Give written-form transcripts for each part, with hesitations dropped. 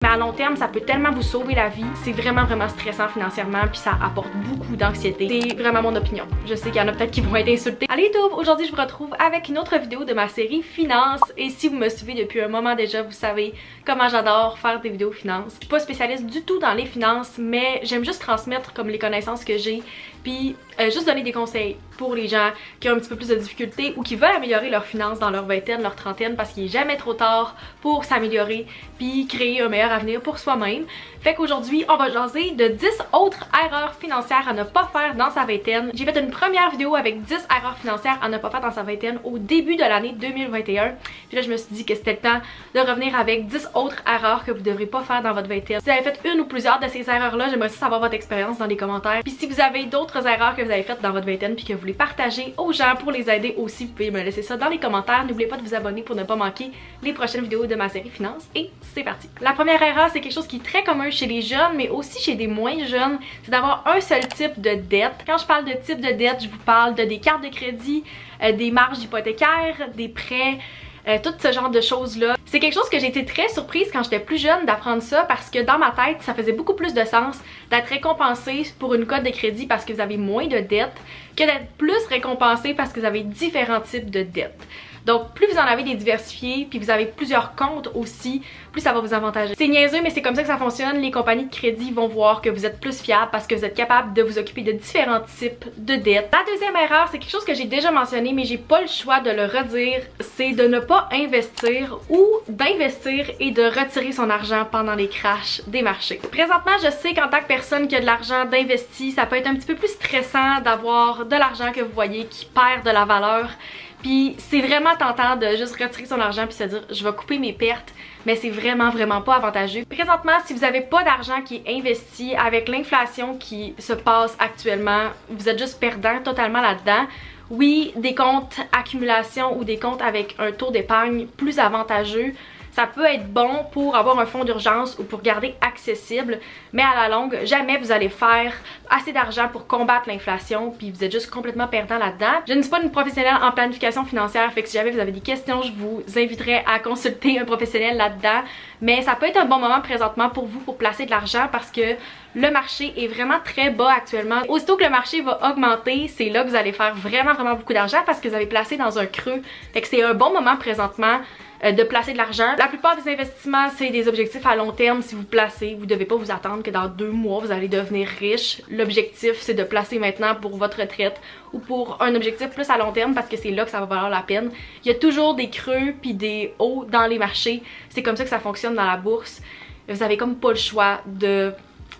à long terme, ça peut tellement vous sauver la vie. C'est vraiment stressant financièrement, puis ça apporte beaucoup d'anxiété. C'est vraiment mon opinion. Je sais qu'il y en a peut-être qui vont être insultés. Allez YouTube, aujourd'hui je vous retrouve avec une autre vidéo de ma série Finance. Et si vous me suivez depuis un moment déjà, vous savez comment j'adore faire des vidéos finance. Je suis pas spécialiste du tout dans les finances, mais j'aime juste transmettre comme les connaissances que j'ai, puis juste donner des conseils pour les gens qui ont un petit peu plus de difficultés ou qui veulent améliorer leurs finances dans leur vingtaine, leur trentaine, parce qu'il est jamais trop tard pour s'améliorer puis créer un meilleur avenir pour soi-même. Fait qu'aujourd'hui, on va jaser de 10 autres erreurs financières à ne pas faire dans sa vingtaine. J'ai fait une première vidéo avec 10 erreurs financières à ne pas faire dans sa vingtaine au début de l'année 2021. Puis là, je me suis dit que c'était le temps de revenir avec 10 autres erreurs que vous devrez pas faire dans votre vingtaine. Si vous avez fait une ou plusieurs de ces erreurs-là, j'aimerais aussi savoir votre expérience dans les commentaires. Puis si vous avez d'autres erreurs que vous avez faites dans votre vingtaine puis que vous voulez partager aux gens pour les aider aussi, vous pouvez me laisser ça dans les commentaires. N'oubliez pas de vous abonner pour ne pas manquer les prochaines vidéos de ma série Finance. Et c'est parti! La première erreur, c'est quelque chose qui est très commun chez les jeunes, mais aussi chez des moins jeunes, c'est d'avoir un seul type de dette. Quand je parle de type de dette, je vous parle de des cartes de crédit, des marges hypothécaires, des prêts, tout ce genre de choses-là. C'est quelque chose que j'ai été très surprise quand j'étais plus jeune d'apprendre ça, parce que dans ma tête, ça faisait beaucoup plus de sens d'être récompensé pour une cote de crédit parce que vous avez moins de dettes que d'être plus récompensé parce que vous avez différents types de dettes. Donc plus vous en avez des diversifiés, puis vous avez plusieurs comptes aussi, plus ça va vous avantager. C'est niaiseux, mais c'est comme ça que ça fonctionne. Les compagnies de crédit vont voir que vous êtes plus fiable parce que vous êtes capable de vous occuper de différents types de dettes. La deuxième erreur, c'est quelque chose que j'ai déjà mentionné, mais j'ai pas le choix de le redire, c'est de ne pas investir ou d'investir et de retirer son argent pendant les crashs des marchés. Présentement, je sais qu'en tant que personne qui a de l'argent d'investi, ça peut être un petit peu plus stressant d'avoir de l'argent que vous voyez qui perd de la valeur. Puis c'est vraiment tentant de juste retirer son argent puis se dire je vais couper mes pertes, mais c'est vraiment pas avantageux. Présentement, si vous n'avez pas d'argent qui est investi, avec l'inflation qui se passe actuellement, vous êtes juste perdant totalement là-dedans. Oui, des comptes accumulation ou des comptes avec un taux d'épargne plus avantageux, ça peut être bon pour avoir un fonds d'urgence ou pour garder accessible, mais à la longue, jamais vous allez faire assez d'argent pour combattre l'inflation, puis vous êtes juste complètement perdant là-dedans. Je ne suis pas une professionnelle en planification financière, fait que si jamais vous avez des questions, je vous inviterai à consulter un professionnel là-dedans, mais ça peut être un bon moment présentement pour vous pour placer de l'argent parce que le marché est vraiment très bas actuellement. Aussitôt que le marché va augmenter, c'est là que vous allez faire vraiment beaucoup d'argent parce que vous avez placé dans un creux. Fait que c'est un bon moment présentement de placer de l'argent. La plupart des investissements, c'est des objectifs à long terme. Si vous placez, vous devez pas vous attendre que dans 2 mois, vous allez devenir riche. L'objectif, c'est de placer maintenant pour votre retraite ou pour un objectif plus à long terme parce que c'est là que ça va valoir la peine. Il y a toujours des creux puis des hauts dans les marchés. C'est comme ça que ça fonctionne dans la bourse. Vous avez comme pas le choix de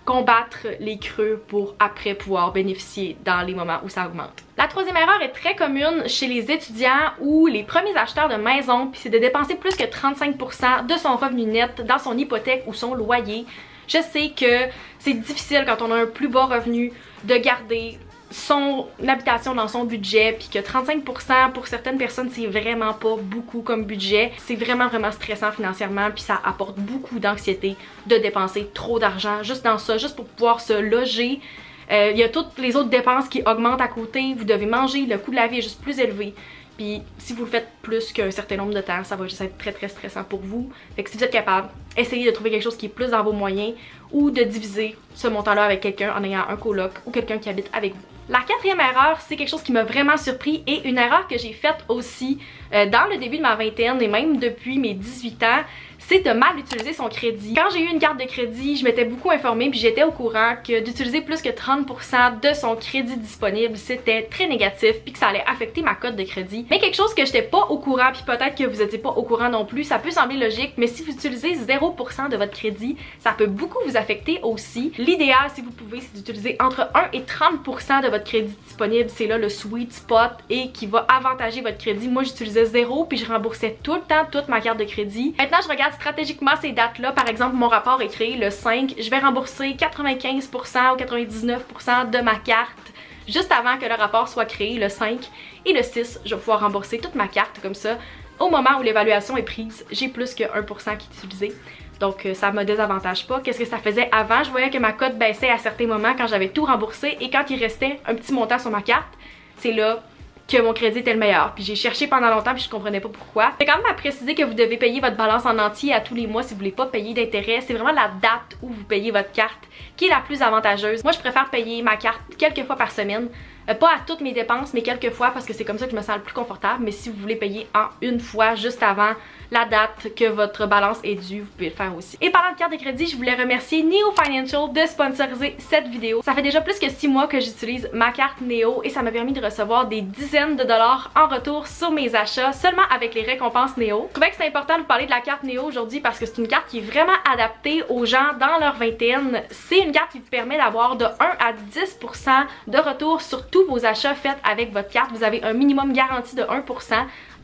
combattre les creux pour après pouvoir bénéficier dans les moments où ça augmente. La troisième erreur est très commune chez les étudiants ou les premiers acheteurs de maison, puis c'est de dépenser plus que 35% de son revenu net dans son hypothèque ou son loyer. Je sais que c'est difficile quand on a un plus bas revenu de garder son habitation dans son budget, puis que 35% pour certaines personnes c'est vraiment pas beaucoup comme budget. C'est vraiment stressant financièrement, puis ça apporte beaucoup d'anxiété de dépenser trop d'argent juste dans ça, juste pour pouvoir se loger. Il y a toutes les autres dépenses qui augmentent à côté, vous devez manger, le coût de la vie est juste plus élevé. Puis si vous le faites plus qu'un certain nombre de temps, ça va juste être très stressant pour vous. Fait que si vous êtes capable, essayez de trouver quelque chose qui est plus dans vos moyens ou de diviser ce montant-là avec quelqu'un en ayant un coloc ou quelqu'un qui habite avec vous. La quatrième erreur, c'est quelque chose qui m'a vraiment surpris et une erreur que j'ai faite aussi dans le début de ma vingtaine et même depuis mes 18 ans, c'est de mal utiliser son crédit. Quand j'ai eu une carte de crédit, je m'étais beaucoup informée puis j'étais au courant que d'utiliser plus que 30% de son crédit disponible, c'était très négatif puis que ça allait affecter ma cote de crédit. Mais quelque chose que j'étais pas au courant, puis peut-être que vous n'étiez pas au courant non plus, ça peut sembler logique, mais si vous utilisez 0% de votre crédit, ça peut beaucoup vous affecter aussi. L'idéal, si vous pouvez, c'est d'utiliser entre 1 et 30% de votre crédit disponible. C'est là le sweet spot et qui va avantager votre crédit. Moi, j'utilisais 0 puis je remboursais tout le temps toute ma carte de crédit. Maintenant, je regarde stratégiquement ces dates-là. Par exemple, mon rapport est créé le 5. Je vais rembourser 95% ou 99% de ma carte juste avant que le rapport soit créé le 5. Et le 6, je vais pouvoir rembourser toute ma carte comme ça. Au moment où l'évaluation est prise, j'ai plus que 1% qui est utilisé. Donc ça me désavantage pas. Qu'est-ce que ça faisait avant? Je voyais que ma cote baissait à certains moments quand j'avais tout remboursé et quand il restait un petit montant sur ma carte, c'est là que mon crédit était le meilleur. Puis j'ai cherché pendant longtemps puis je comprenais pas pourquoi. C'est quand même à préciser que vous devez payer votre balance en entier à tous les mois si vous voulez pas payer d'intérêt. C'est vraiment la date où vous payez votre carte qui est la plus avantageuse. Moi je préfère payer ma carte quelques fois par semaine. Pas à toutes mes dépenses, mais quelques fois parce que c'est comme ça que je me sens le plus confortable. Mais si vous voulez payer en une fois juste avant la date que votre balance est due, vous pouvez le faire aussi. Et parlant de carte de crédit, je voulais remercier Neo Financial de sponsoriser cette vidéo. Ça fait déjà plus que 6 mois que j'utilise ma carte Neo et ça m'a permis de recevoir des dizaines de dollars en retour sur mes achats seulement avec les récompenses Neo. Je trouvais que c'est important de vous parler de la carte Neo aujourd'hui parce que c'est une carte qui est vraiment adaptée aux gens dans leur vingtaine. C'est une carte qui vous permet d'avoir de 1 à 10% de retour sur tous vos achats faits avec votre carte. Vous avez un minimum garanti de 1%.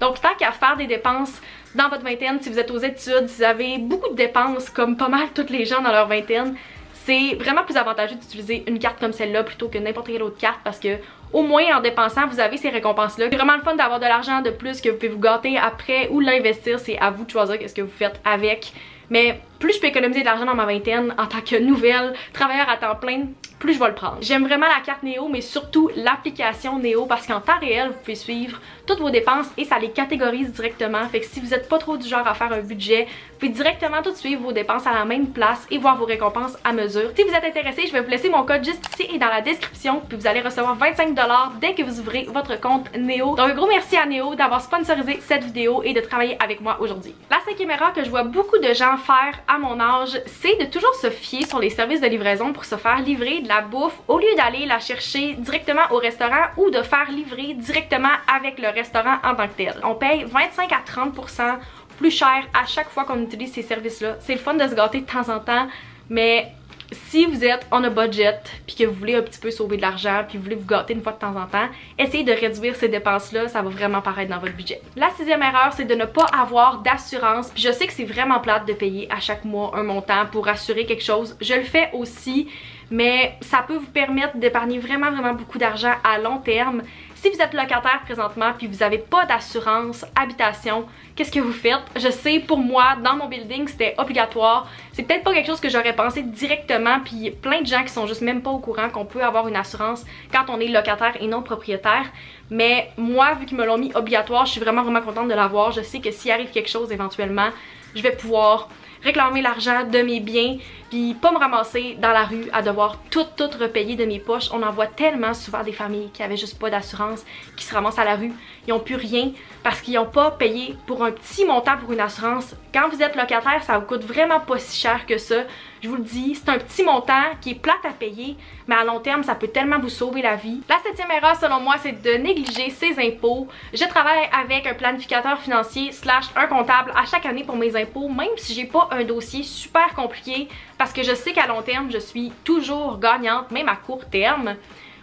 Donc tant qu'à faire des dépenses dans votre vingtaine, si vous êtes aux études, si vous avez beaucoup de dépenses comme pas mal toutes les gens dans leur vingtaine, c'est vraiment plus avantageux d'utiliser une carte comme celle-là plutôt que n'importe quelle autre carte parce que au moins en dépensant, vous avez ces récompenses-là. C'est vraiment le fun d'avoir de l'argent de plus que vous pouvez vous gâter après ou l'investir, c'est à vous de choisir qu'est-ce que vous faites avec. Mais plus je peux économiser de l'argent dans ma vingtaine en tant que nouvelle travailleur à temps plein, plus je vais le prendre. J'aime vraiment la carte Neo, mais surtout l'application Neo parce qu'en temps réel, vous pouvez suivre toutes vos dépenses et ça les catégorise directement. Fait que si vous n'êtes pas trop du genre à faire un budget, vous pouvez directement tout suivre vos dépenses à la même place et voir vos récompenses à mesure. Si vous êtes intéressé, je vais vous laisser mon code juste ici et dans la description, puis vous allez recevoir 25$ dès que vous ouvrez votre compte Neo. Donc un gros merci à Neo d'avoir sponsorisé cette vidéo et de travailler avec moi aujourd'hui. La 5e erreur que je vois beaucoup de gens faire à mon âge, c'est de toujours se fier sur les services de livraison pour se faire livrer de la bouffe au lieu d'aller la chercher directement au restaurant ou de faire livrer directement avec le restaurant en tant que tel. On paye 25 à 30% plus cher à chaque fois qu'on utilise ces services-là. C'est le fun de se gâter de temps en temps, mais si vous êtes on a budget puis que vous voulez un petit peu sauver de l'argent puis vous voulez vous gâter une fois de temps en temps, essayez de réduire ces dépenses-là, ça va vraiment paraître dans votre budget. La 6e erreur, c'est de ne pas avoir d'assurance. Puis je sais que c'est vraiment plate de payer à chaque mois un montant pour assurer quelque chose. Je le fais aussi, mais ça peut vous permettre d'épargner vraiment beaucoup d'argent à long terme. Si vous êtes locataire présentement puis vous n'avez pas d'assurance habitation, qu'est-ce que vous faites? Je sais, pour moi, dans mon building, c'était obligatoire. C'est peut-être pas quelque chose que j'aurais pensé directement, puis plein de gens qui sont juste même pas au courant qu'on peut avoir une assurance quand on est locataire et non propriétaire. Mais moi, vu qu'ils me l'ont mis obligatoire, je suis vraiment contente de l'avoir. Je sais que s'il arrive quelque chose éventuellement, je vais pouvoir réclamer l'argent de mes biens puis pas me ramasser dans la rue à devoir tout repayer de mes poches. On en voit tellement souvent des familles qui avaient juste pas d'assurance, qui se ramassent à la rue, ils ont plus rien parce qu'ils ont pas payé pour un petit montant pour une assurance. Quand vous êtes locataire, ça vous coûte vraiment pas si cher que ça. Je vous le dis, c'est un petit montant qui est plate à payer, mais à long terme, ça peut tellement vous sauver la vie. La 7e erreur, selon moi, c'est de négliger ses impôts. Je travaille avec un planificateur financier / un comptable à chaque année pour mes impôts, même si j'ai pas un dossier super compliqué, parce que je sais qu'à long terme, je suis toujours gagnante, même à court terme.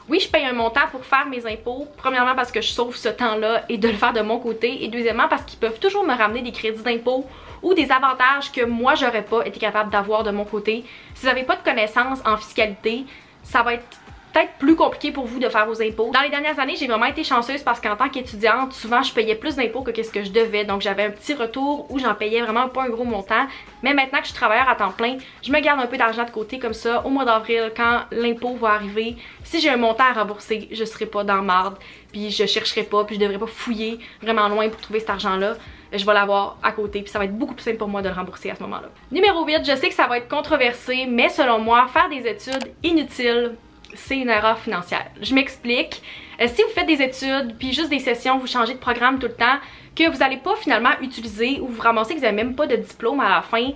Oui, je paye un montant pour faire mes impôts, premièrement parce que je sauve ce temps-là et de le faire de mon côté, et deuxièmement parce qu'ils peuvent toujours me ramener des crédits d'impôts ou des avantages que moi j'aurais pas été capable d'avoir de mon côté. Si vous n'avez pas de connaissances en fiscalité, ça va être peut-être plus compliqué pour vous de faire vos impôts. Dans les dernières années, j'ai vraiment été chanceuse parce qu'en tant qu'étudiante, souvent je payais plus d'impôts que qu'est-ce que je devais. Donc j'avais un petit retour où j'en payais vraiment pas un gros montant. Mais maintenant que je suis travailleur à temps plein, je me garde un peu d'argent de côté comme ça. Au mois d'avril, quand l'impôt va arriver, si j'ai un montant à rembourser, je serai pas dans marde. Puis je chercherai pas, puis je devrais pas fouiller vraiment loin pour trouver cet argent-là. Je vais l'avoir à côté, puis ça va être beaucoup plus simple pour moi de le rembourser à ce moment-là. Numéro 8, je sais que ça va être controversé, mais selon moi, faire des études inutiles, c'est une erreur financière. Je m'explique. Si vous faites des études, puis juste des sessions, vous changez de programme tout le temps, que vous n'allez pas finalement utiliser ou vous ramassez que vous n'avez même pas de diplôme à la fin,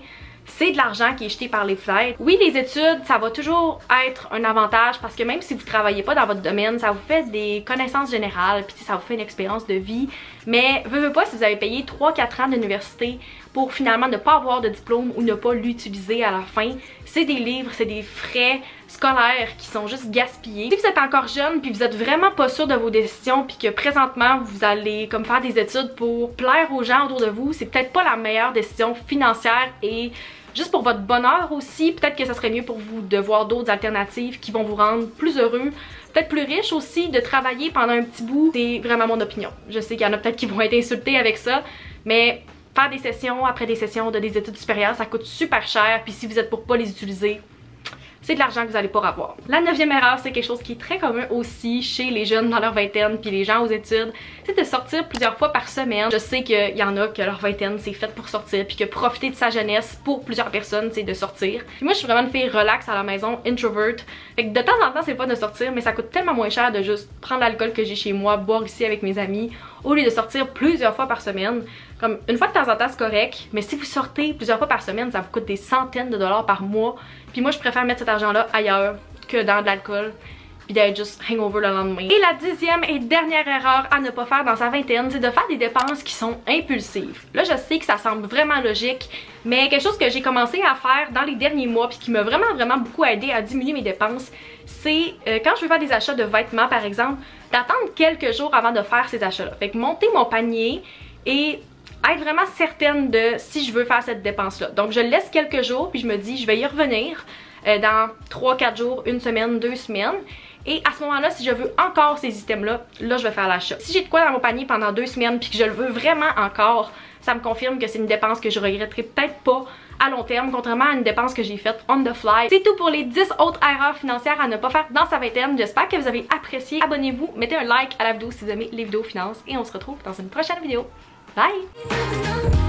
c'est de l'argent qui est jeté par les fenêtres. Oui, les études, ça va toujours être un avantage parce que même si vous travaillez pas dans votre domaine, ça vous fait des connaissances générales, puis ça vous fait une expérience de vie. Mais veux pas, si vous avez payé 3-4 ans d'université pour finalement ne pas avoir de diplôme ou ne pas l'utiliser à la fin, c'est des livres, c'est des frais scolaires qui sont juste gaspillés. Si vous êtes encore jeune puis vous êtes vraiment pas sûr de vos décisions puis que présentement vous allez comme faire des études pour plaire aux gens autour de vous, c'est peut-être pas la meilleure décision financière et juste pour votre bonheur aussi, peut-être que ça serait mieux pour vous de voir d'autres alternatives qui vont vous rendre plus heureux, peut-être plus riche aussi, de travailler pendant un petit bout. C'est vraiment mon opinion. Je sais qu'il y en a peut-être qui vont être insultés avec ça, mais faire des sessions après des sessions de des études supérieures, ça coûte super cher, puis si vous êtes pour pas les utiliser, c'est de l'argent que vous allez pas avoir. La 9e erreur, c'est quelque chose qui est très commun aussi chez les jeunes dans leur vingtaine puis les gens aux études, c'est de sortir plusieurs fois par semaine. Je sais qu'il y en a que leur vingtaine c'est fait pour sortir puis que profiter de sa jeunesse pour plusieurs personnes c'est de sortir. Puis moi je suis vraiment une fille relax à la maison, introvert. Fait que de temps en temps c'est pas de sortir mais ça coûte tellement moins cher de juste prendre l'alcool que j'ai chez moi, boire ici avec mes amis au lieu de sortir plusieurs fois par semaine. Comme une fois de temps en temps c'est correct, mais si vous sortez plusieurs fois par semaine ça vous coûte des centaines de dollars par mois. Puis moi je préfère mettre cet argent là ailleurs que dans de l'alcool puis d'être juste hangover le lendemain. Et la 10e et dernière erreur à ne pas faire dans sa vingtaine, c'est de faire des dépenses qui sont impulsives. Là je sais que ça semble vraiment logique, mais quelque chose que j'ai commencé à faire dans les derniers mois puis qui m'a vraiment beaucoup aidé à diminuer mes dépenses, c'est quand je veux faire des achats de vêtements par exemple, d'attendre quelques jours avant de faire ces achats là. Fait que monter mon panier et être vraiment certaine de si je veux faire cette dépense là. Donc je laisse quelques jours puis je me dis je vais y revenir dans 3-4 jours, 1 semaine, 2 semaines. Et à ce moment-là, si je veux encore ces items-là, là je vais faire l'achat. Si j'ai de quoi dans mon panier pendant 2 semaines puis que je le veux vraiment encore, ça me confirme que c'est une dépense que je regretterai peut-être pas à long terme, contrairement à une dépense que j'ai faite on the fly. C'est tout pour les 10 autres erreurs financières à ne pas faire dans sa vingtaine. J'espère que vous avez apprécié. Abonnez-vous, mettez un like à la vidéo si vous aimez les vidéos finances et on se retrouve dans une prochaine vidéo. Bye!